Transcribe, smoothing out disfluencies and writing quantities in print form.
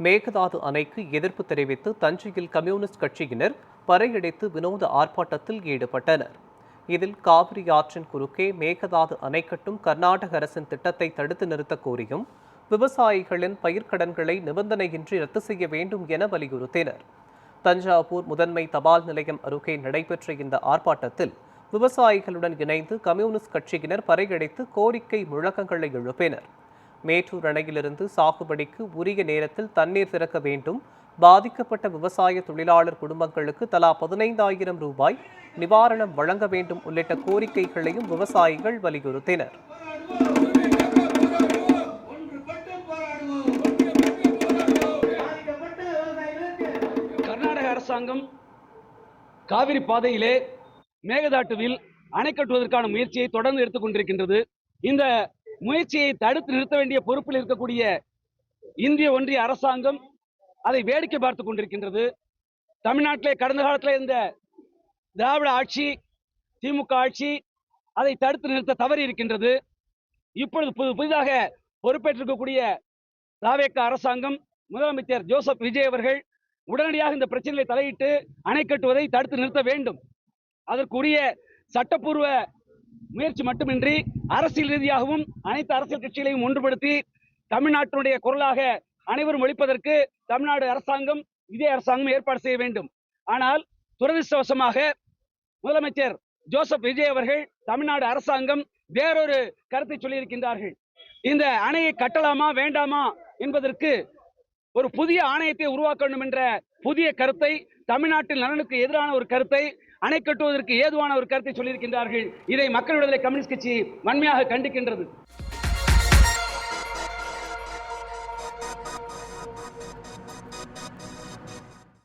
மேகதாது அணைக்கு எதிர்ப்பு தெரிவித்து தஞ்சையில் கம்யூனிஸ்ட் கட்சியினர் பறையடித்து வினோத ஆர்ப்பாட்டத்தில் ஈடுபட்டனர். இதில் காவிரி ஆற்றின் குறுக்கே மேகதாது அணை கட்டும் கர்நாடக அரசின் திட்டத்தை தடுத்து நிறுத்த கோரியும் விவசாயிகளின் பயிர்க்கடன்களை நிபந்தனையின்றி ரத்து செய்ய வேண்டும் என வலியுறுத்தினர். தஞ்சாவூர் முதன்மை தபால் நிலையம் அருகே நடைபெற்ற இந்த ஆர்ப்பாட்டத்தில் விவசாயிகளுடன் இணைந்து கம்யூனிஸ்ட் கட்சியினர் பறையடித்து கோரிக்கை முழக்கங்களை எழுப்பினர். மேட்டூர் அணையிலிருந்து சாகுபடிக்கு உரிய நேரத்தில் தண்ணீர் திறக்க வேண்டும், பாதிக்கப்பட்ட விவசாய தொழிலாளர் குடும்பங்களுக்கு தலா 15,000 ரூபாய் நிவாரணம் வழங்க வேண்டும் உள்ளிட்ட கோரிக்கைகளையும் விவசாயிகள் வலியுறுத்தினர். கர்நாடக அரசாங்கம் காவிரி பாதையிலே மேகதாட்டுவில் அணை கட்டுவதற்கான முயற்சியை தொடர்ந்து எடுத்துக் கொண்டிருக்கின்றது. இந்த முயற்சியை தடுத்து நிறுத்த வேண்டிய பொறுப்பில் இருக்கக்கூடிய இந்திய ஒன்றிய அரசாங்கம் அதை வேடிக்கை பார்த்துக் கொண்டிருக்கின்றது. தமிழ்நாட்டிலே கடந்த காலத்தில் இருந்த திராவிட ஆட்சி, திமுக ஆட்சி அதை தடுத்து நிறுத்த தவறி இருக்கின்றது. இப்பொழுது புதிதாக பொறுப்பேற்றிருக்கக்கூடிய தாவேக அரசாங்கம், முதலமைச்சர் ஜோசப் விஜய் அவர்கள் உடனடியாக இந்த பிரச்சனையை தலையிட்டு அணை கட்டுவதை தடுத்து நிறுத்த வேண்டும். அதற்குரிய சட்டப்பூர்வ முயற்சி மட்டுமின்றி அரசியல் ரீதியாகவும் அனைத்து அரசியல் கட்சிகளையும் ஒன்றுபடுத்தி தமிழ்நாட்டினுடைய குரலாக அனைவரும் ஒழிப்பதற்கு தமிழ்நாடு அரசாங்கம், விஜய் அரசாங்கம் ஏற்பாடு செய்ய வேண்டும். ஆனால் துரதிருஷ்டவசமாக முதலமைச்சர் ஜோசப் விஜய் அவர்கள், தமிழ்நாடு அரசாங்கம் வேறொரு கருத்தை சொல்லியிருக்கின்றார்கள். இந்த அணையை கட்டலாமா வேண்டாமா என்பதற்கு ஒரு புதிய ஆணையத்தை உருவாக்க வேண்டும் என்ற புதிய கருத்தை, தமிழ்நாட்டில் நலனுக்கு எதிரான ஒரு கருத்தை, அணை கட்டுவதற்கு ஏதுவான ஒரு கருத்தை சொல்லியிருக்கின்றார்கள். இதை மக்கள் விடுதலை கம்யூனிஸ்ட் கட்சி வன்மையாக கண்டிக்கின்றது.